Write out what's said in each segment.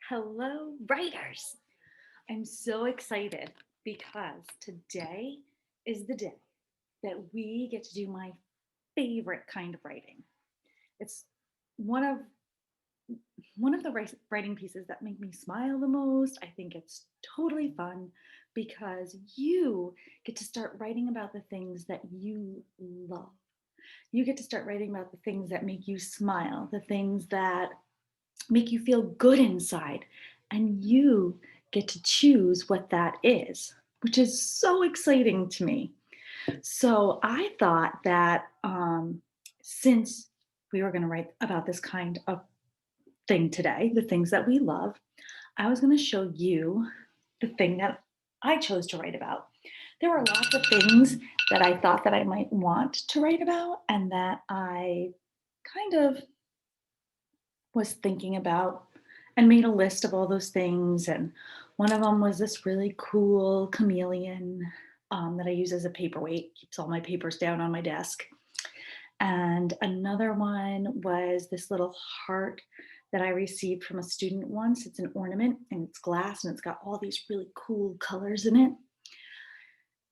Hello, writers. I'm so excited because today is the day that we get to do my favorite kind of writing. It's one of one of the writing pieces that make me smile the most. I think it's totally fun because you get to start writing about the things that you love. You get to start writing about the things that make you smile, the things that make you feel good inside. And you get to choose what that is, which is so exciting to me. So I thought that since we were going to write about this kind of thing today, the things that we love, I was going to show you the thing that I chose to write about. There were lots of things that I thought that I might want to write about and that I kind of was thinking about and made a list of all those things. And one of them was this really cool chameleon that I use as a paperweight, keeps all my papers down on my desk. And another one was this little heart that I received from a student once. It's an ornament and it's glass and it's got all these really cool colors in it.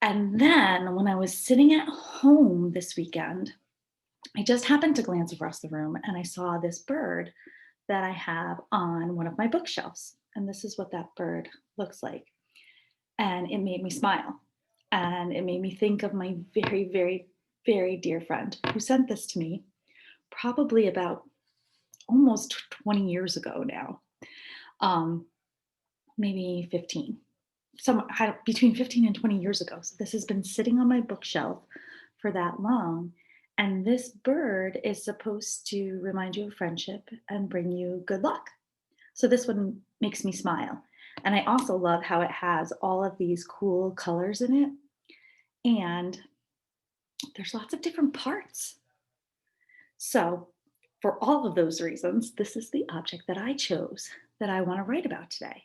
And then when I was sitting at home this weekend, I just happened to glance across the room and I saw this bird that I have on one of my bookshelves. And this is what that bird looks like. And it made me smile. And it made me think of my very, very, very dear friend who sent this to me probably about almost 20 years ago now, um, maybe 15, between 15 and 20 years ago. So this has been sitting on my bookshelf for that long. And this bird is supposed to remind you of friendship and bring you good luck. So this one makes me smile. And I also love how it has all of these cool colors in it. And there's lots of different parts. So, for all of those reasons, this is the object that I chose that I want to write about today.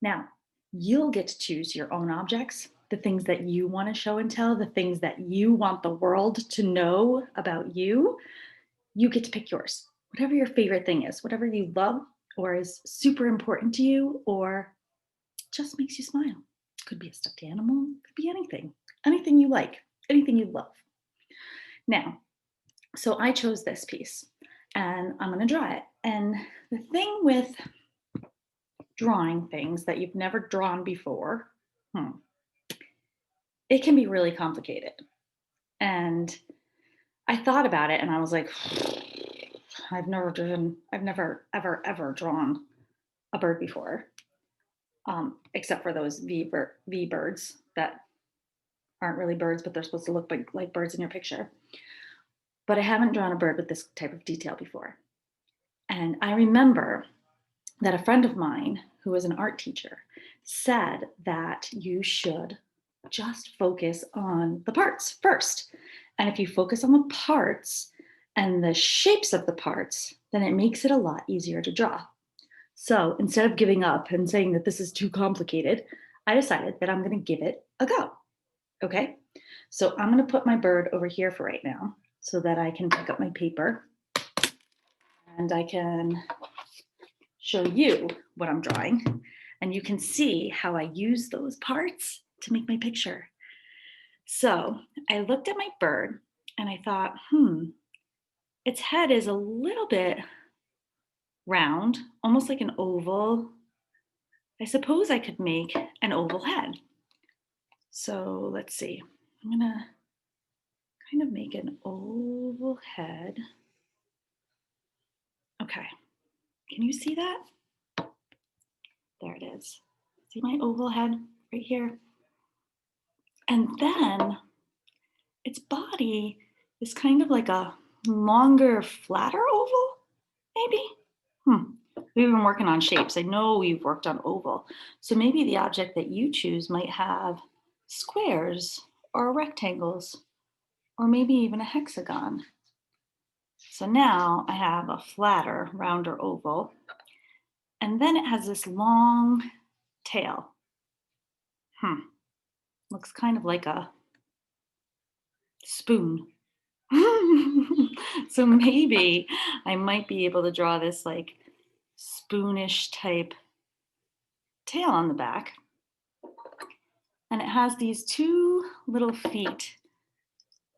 Now, you'll get to choose your own objects, the things that you want to show and tell, the things that you want the world to know about you. You get to pick yours, whatever your favorite thing is, whatever you love or is super important to you or just makes you smile. Could be a stuffed animal, could be anything, anything you like, anything you love. Now, so I chose this piece and I'm going to draw it. And the thing with drawing things that you've never drawn before, it can be really complicated. And I thought about it and I was like, I've never, ever drawn a bird before, except for those V birds that aren't really birds, but they're supposed to look like birds in your picture. But I haven't drawn a bird with this type of detail before. And I remember that a friend of mine who was an art teacher said that you should just focus on the parts first. And if you focus on the parts and the shapes of the parts, then it makes it a lot easier to draw. So instead of giving up and saying that this is too complicated, I decided that I'm going to give it a go. Okay. So I'm going to put my bird over here for right now so that I can pick up my paper and I can show you what I'm drawing. And you can see how I use those parts to make my picture. So I looked at my bird and I thought, its head is a little bit round, almost like an oval. I suppose I could make an oval head. So let's see. I'm gonna kind of make an oval head. Okay, can you see that? There it is. See my oval head right here? And then its body is kind of like a longer, flatter oval, maybe? We've been working on shapes. I know we've worked on oval. So maybe the object that you choose might have squares or rectangles, or maybe even a hexagon. So now I have a flatter, rounder oval. And then it has this long tail. Looks kind of like a spoon. So maybe I might be able to draw this like spoonish type tail on the back. And it has these two little feet.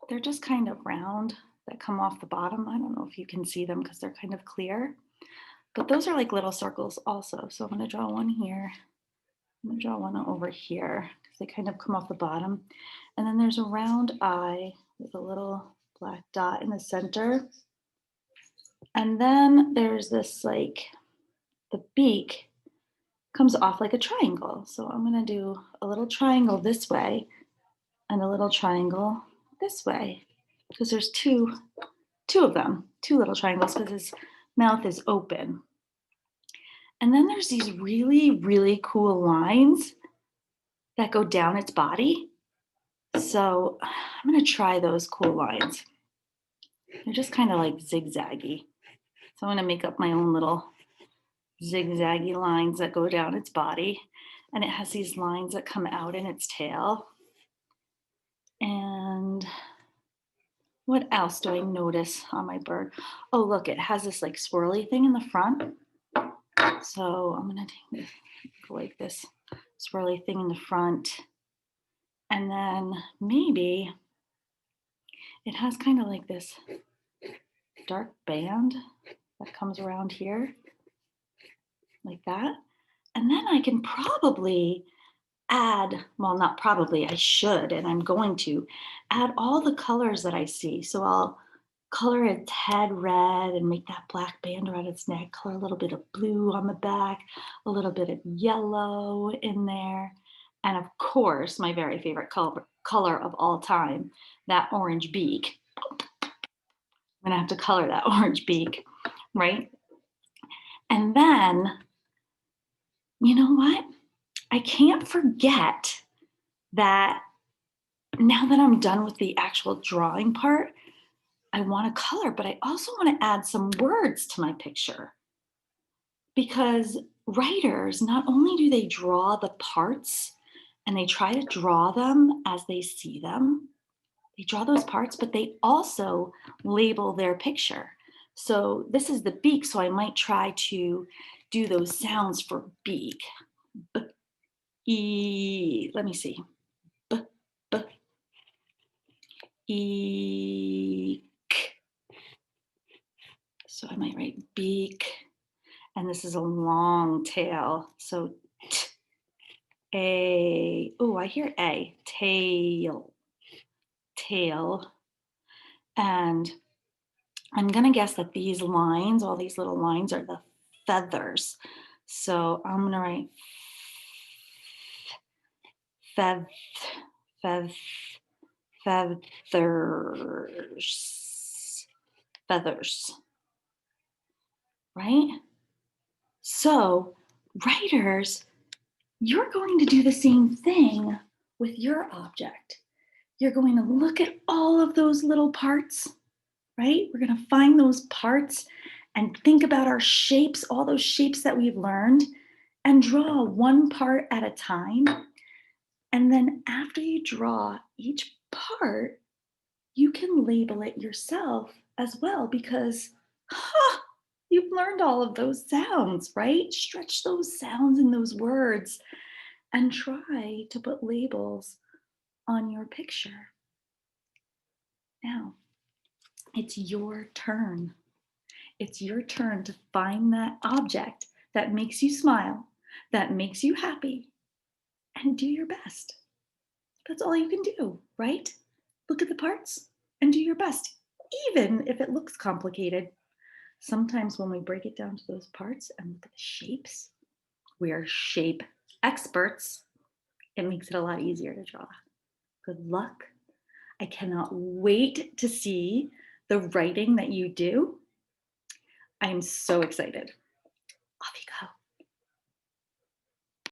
They're just kind of round that come off the bottom. I don't know if you can see them because they're kind of clear, but those are like little circles also. So I'm going to draw one here. I'm going to draw one over here because they kind of come off the bottom. And then there's a round eye with a little black dot in the center. And then there's this like the beak comes off like a triangle. So I'm going to do a little triangle this way and a little triangle this way because there's two of them, two little triangles because his mouth is open. And then there's these really, really cool lines that go down its body. So I'm going to try those cool lines. They're just kind of like zigzaggy. So I'm going to make up my own little zigzaggy lines that go down its body. And it has these lines that come out in its tail. And what else do I notice on my bird? Oh, look, it has this like swirly thing in the front. So I'm gonna take this, like this swirly thing in the front. And then maybe it has kind of like this dark band that comes around here, like that. And then I can probably add, well, not probably, I should, and I'm going to add all the colors that I see. So I'll color its head red and make that black band around its neck, color a little bit of blue on the back, a little bit of yellow in there. And of course, my very favorite color of all time, that orange beak. I'm gonna have to color that orange beak, right? And then, you know what? I can't forget that now that I'm done with the actual drawing part, I want to color, but I also want to add some words to my picture because writers, not only do they draw the parts and they try to draw them as they see them, they draw those parts, but they also label their picture. So this is the beak, so I might try to do those sounds for beak. B, E, let me see. B, B, E, K. So I might write beak, and this is a long tail. So T, A, oh, I hear A, tail, tail. And I'm gonna guess that these lines, all these little lines are the feathers. So I'm gonna write feath, feath, feathers, feathers, right? So writers, you're going to do the same thing with your object. You're going to look at all of those little parts, right? We're going to find those parts and think about our shapes, all those shapes that we've learned, and draw one part at a time. And then after you draw each part, you can label it yourself as well because you've learned all of those sounds, right? Stretch those sounds and those words and try to put labels on your picture. Now, it's your turn. It's your turn to find that object that makes you smile, that makes you happy, and do your best. That's all you can do, right? Look at the parts and do your best, even if it looks complicated. Sometimes when we break it down to those parts and look at the shapes, we are shape experts. It makes it a lot easier to draw. Good luck. I cannot wait to see the writing that you do. I'm so excited. Off you go.